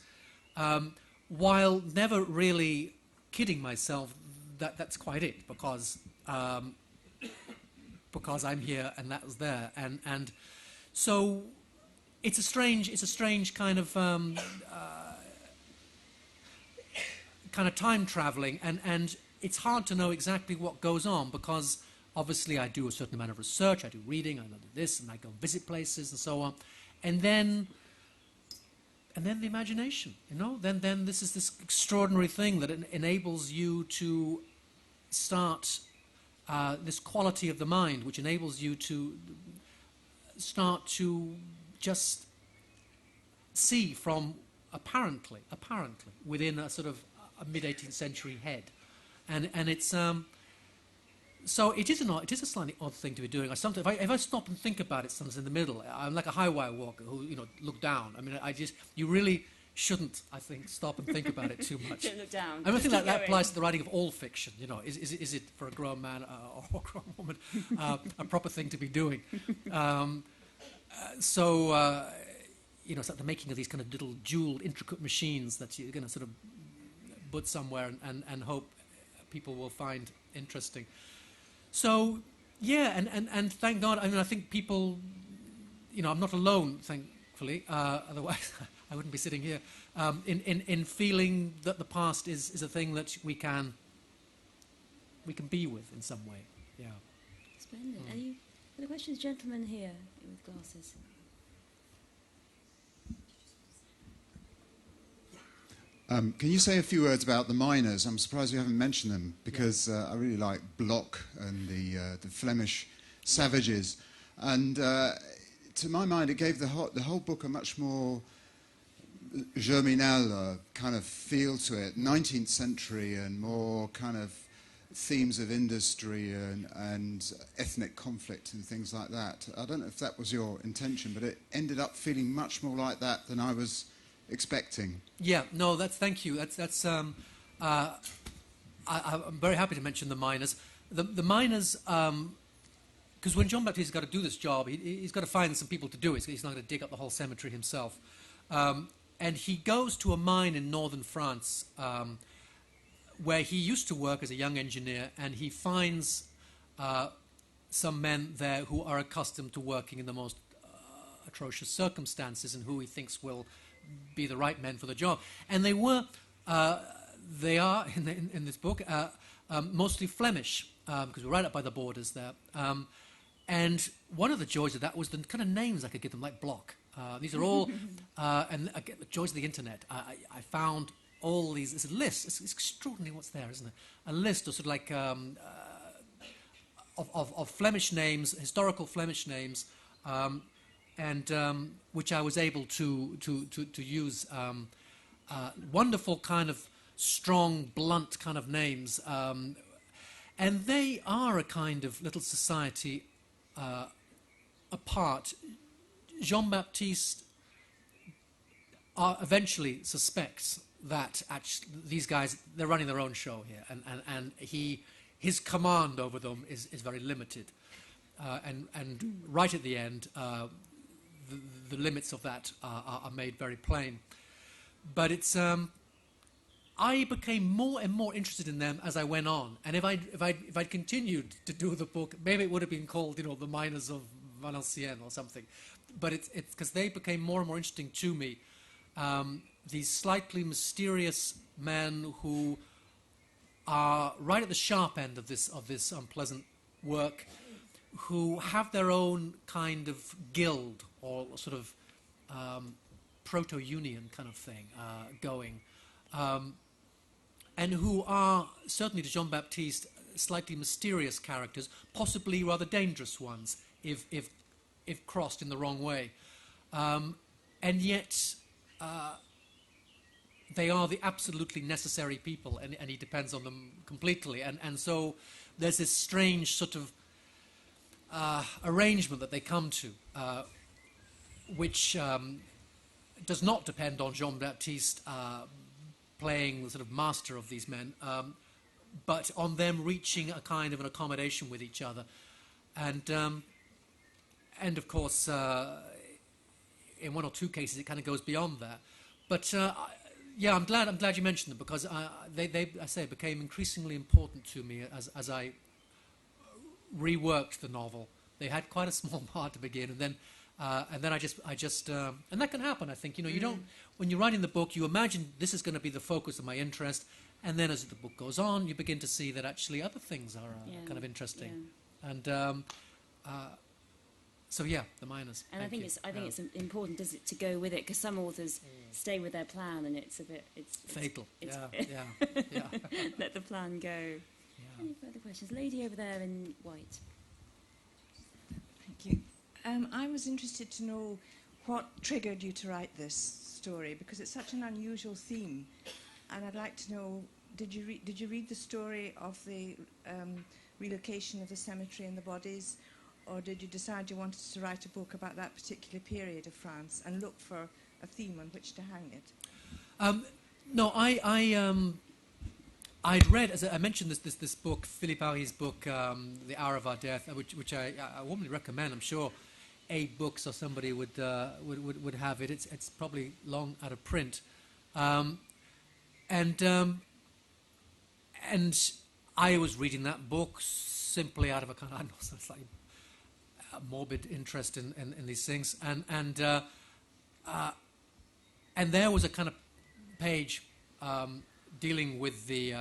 while never really kidding myself that that's quite it, because I'm here and that was there, and so it's a strange kind of time traveling, and it's hard to know exactly what goes on, because obviously I do a certain amount of research, I do reading, I do this, and I go visit places and so on, and then the imagination, then this is this extraordinary thing that enables you to start this quality of the mind, which enables you to start to just see from apparently within a sort of a mid-18th century head, and it's so it is a slightly odd thing to be doing. If I stop and think about it, sometimes in the middle, I'm like a high wire walker who look down. I mean, you really shouldn't, I think, stop and think about it too much. Don't look down. I think that applies to the writing of all fiction. Is it for a grown man or a grown woman a proper thing to be doing? It's like the making of these kind of little jeweled, intricate machines that you're going to sort of put somewhere and hope people will find interesting. So, yeah, and thank God, I mean, I think people, I'm not alone, thankfully, otherwise I wouldn't be sitting here, in feeling that the past is a thing that we can be with in some way, yeah. Splendid. Any other questions? Gentleman here with glasses. Can you say a few words about the miners? I'm surprised you haven't mentioned them, because I really like Bloch and the Flemish savages. And to my mind, it gave the whole book a much more germinal kind of feel to it, 19th century, and more kind of themes of industry and ethnic conflict and things like that. I don't know if that was your intention, but it ended up feeling much more like that than I was expecting. Yeah, no, thank you. I'm very happy to mention the miners. The miners, because when Jean-Baptiste has got to do this job, he's got to find some people to do it. He's not going to dig up the whole cemetery himself. And he goes to a mine in northern France where he used to work as a young engineer, and he finds some men there who are accustomed to working in the most atrocious circumstances and who he thinks will be the right men for the job. And they are, in this book, mostly Flemish, because we're right up by the borders there. And one of the joys of that was the kind of names I could give them, like Block. These are all, and again, the joys of the internet. I found all these, it's a list, it's extraordinary what's there, isn't it? A list of sort of like, of Flemish names, historical Flemish names, and which I was able to use. Wonderful kind of strong, blunt kind of names. And they are a kind of little society apart. Jean-Baptiste eventually suspects that actually these guys, they're running their own show here, and his command over them is very limited. And right at the end, the limits of that are made very plain. But it's I became more and more interested in them as I went on. And if I'd continued to do the book, maybe it would have been called, The Miners of Valenciennes or something. But it's because they became more and more interesting to me. These slightly mysterious men who are right at the sharp end of this unpleasant work, who have their own kind of guild or sort of proto-union kind of thing going, and who are, certainly to Jean-Baptiste, slightly mysterious characters, possibly rather dangerous ones if crossed in the wrong way. And yet they are the absolutely necessary people, and he depends on them completely. And so there's this strange sort of arrangement that they come to, which does not depend on Jean-Baptiste playing the sort of master of these men, but on them reaching a kind of an accommodation with each other. And of course, in one or two cases, it kind of goes beyond that. But yeah, I'm glad you mentioned them, because I say, became increasingly important to me as I reworked the novel. They had quite a small part to begin, and then I just and that can happen. I think you don't, when you're writing the book, you imagine this is going to be the focus of my interest, and then as the book goes on, you begin to see that actually other things are kind of interesting, and so yeah, the miners. And I think it's important, does it, to go with it, because some authors stay with their plan, and it's fatal. It's Yeah. let the plan go. Yeah. Any further questions? Lady over there in white. Thank you. I was interested to know what triggered you to write this story, because it's such an unusual theme, and I'd like to know, did you read the story of the relocation of the cemetery and the bodies, or did you decide you wanted to write a book about that particular period of France and look for a theme on which to hang it? No, I'd read, as I mentioned, this book, Philippe Harry's book, The Hour of Our Death, which I warmly recommend. I'm sure Aid Books or somebody would have it. It's probably long out of print, and I was reading that book simply out of a kind of, I don't know, slightly morbid interest in these things, and there was a kind of page dealing with the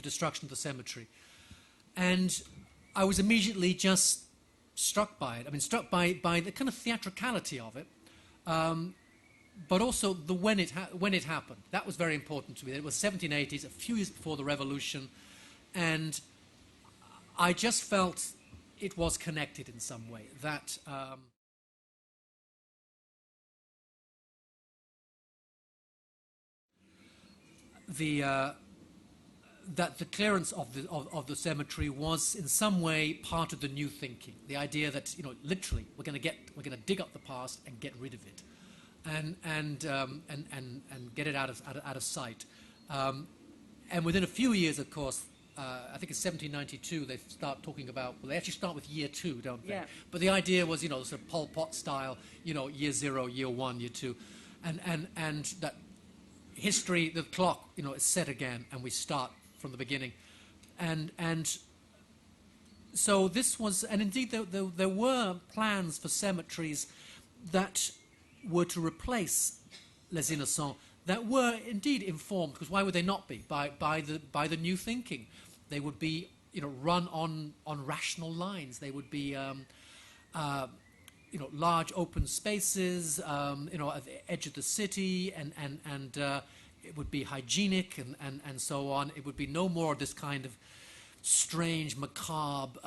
destruction of the cemetery, and I was immediately just struck by it. I mean, struck by the kind of theatricality of it, but also the when it happened. That was very important to me. It was 1780s, a few years before the revolution, and I just felt it was connected in some way. That that the clearance of the cemetery was in some way part of the new thinking. The idea that, you know, literally we're going to dig up the past and get rid of it, and get it out of sight. And within a few years, of course, I think it's 1792, they start talking about, well, they actually start with year 2, don't they? Yeah. But the idea was, you know, sort of Pol Pot style, you know, year 0, year 1, year 2, and that history, the clock, you know, is set again, and we start from the beginning. And so this was, and indeed there were plans for cemeteries that were to replace Les Innocents, that were indeed informed, because why would they not be, by the new thinking. They would be, you know, run on rational lines. They would be, you know, large open spaces, you know, at the edge of the city, and it would be hygienic and so on. It would be no more this kind of strange, macabre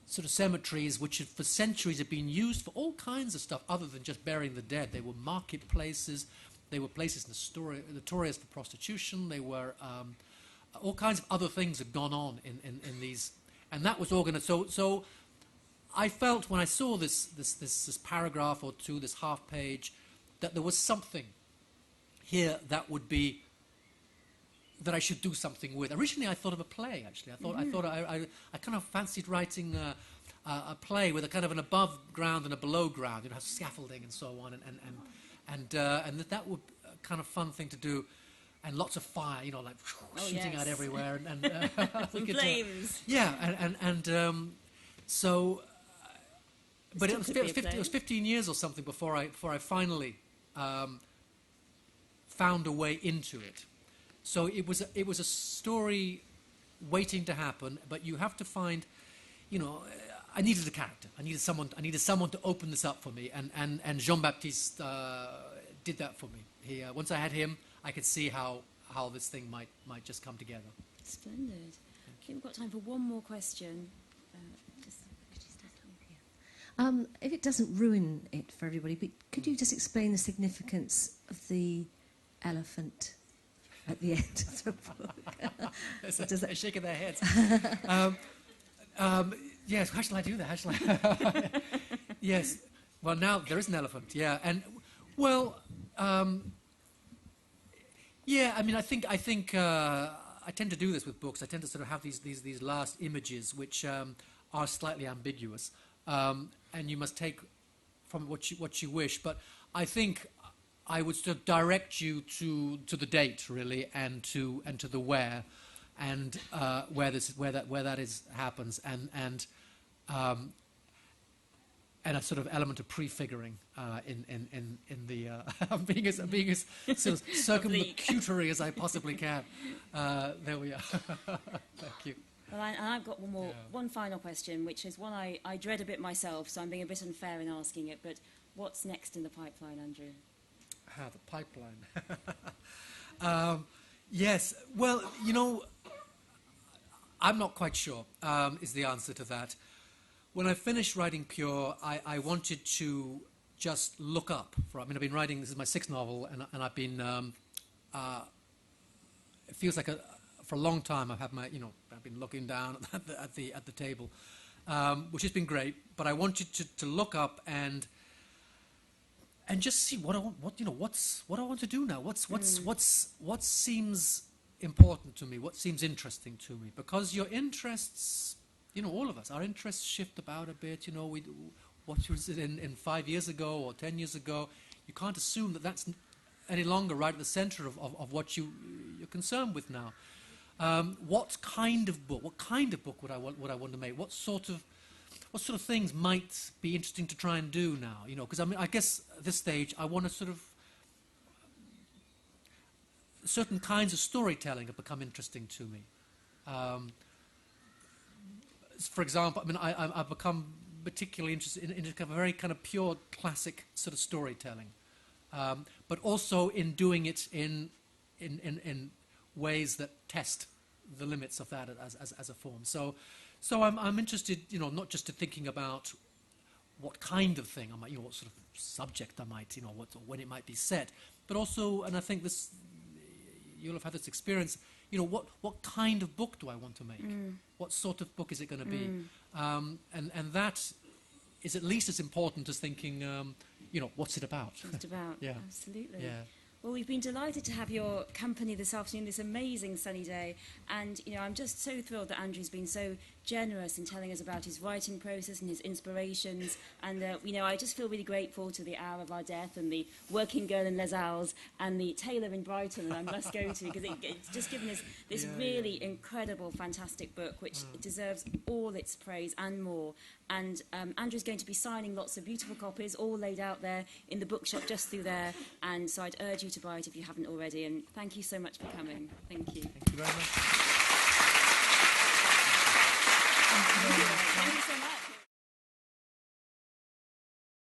sort of cemeteries which for centuries have been used for all kinds of stuff other than just burying the dead. They were marketplaces. They were places notorious for prostitution. They were all kinds of other things had gone on in these, and that was organized. So I felt when I saw this paragraph or two, this half page, that there was something here that would be, that I should do something with. Originally, I thought of a play. Actually, I kind of fancied writing a play with a kind of an above ground and a below ground, you know, scaffolding and so on, and that would be a kind of fun thing to do, and lots of fire, you know, like shooting out everywhere, and Some flames. So. But Still it was 15 years or something before I finally found a way into it. So it was a story waiting to happen, but you have to find, you know, I needed a character. I needed someone to open this up for me, and Jean-Baptiste did that for me. He once I had him, I could see how this thing might just come together. Splendid. I think we've got time for one more question. Could you stand up here? If it doesn't ruin it for everybody, but could you just explain the significance of the elephant at the end of the book? They're shaking their heads. Yes, how shall I do that? How shall I? Yes. Well, now there is an elephant. Yeah, and well, yeah. I mean, I think I tend to do this with books. I tend to sort of have these last images which are slightly ambiguous, and you must take from what you wish. But I think I would sort of direct you to the date really, and to the where, and where that happens, and a sort of element of prefiguring in the being as sort of circumlocutory as I possibly can. There we are. Thank you. Well, I've got one final question, which is one I dread a bit myself, so I'm being a bit unfair in asking it. But what's next in the pipeline, Andrew? The pipeline. Yes. Well, you know, I'm not quite sure. Is the answer to that? When I finished writing Pure, I wanted to just look up. I've been writing. This is my 6th novel, and I've been. It feels like for a long time I've been looking down at the table, which has been great. But I wanted to look up and just see what I want to do now. What seems important to me? What seems interesting to me? Because your interests, you know, all of us, our interests shift about a bit. You know, what was it in 5 years ago or 10 years ago? You can't assume that that's any longer right at the centre of what you're concerned with now. What kind of book would I want to make? What sort of things might be interesting to try and do now? You know, because I guess at this stage I want to sort of certain kinds of storytelling have become interesting to me. For example, I've become particularly interested in a very kind of pure classic sort of storytelling, but also in doing it in ways that test the limits of that as a form. So I'm interested, you know, not just to thinking about what kind of thing I might, what sort of subject I might, when it might be set, but also, and I think this you'll have had this experience. You know, what kind of book do I want to make? What sort of book is it going to be? And that is at least as important as thinking, you know, what's it about? What's it about? Yeah. Absolutely. Yeah. Well, we've been delighted to have your company this afternoon, this amazing sunny day. And, you know, I'm just so thrilled that Andrew's been so generous in telling us about his writing process and his inspirations. And, you know, I just feel really grateful to the Hour of Our Death and the Working Girl in Les Halles and the Tailor in Brighton that I must go to, because it's just given us this really incredible, fantastic book, which deserves all its praise and more. And Andrew's going to be signing lots of beautiful copies, all laid out there in the bookshop just through there. And so I'd urge you to buy it if you haven't already. And thank you so much for coming. Thank you. Thank you very much. Thank you so much.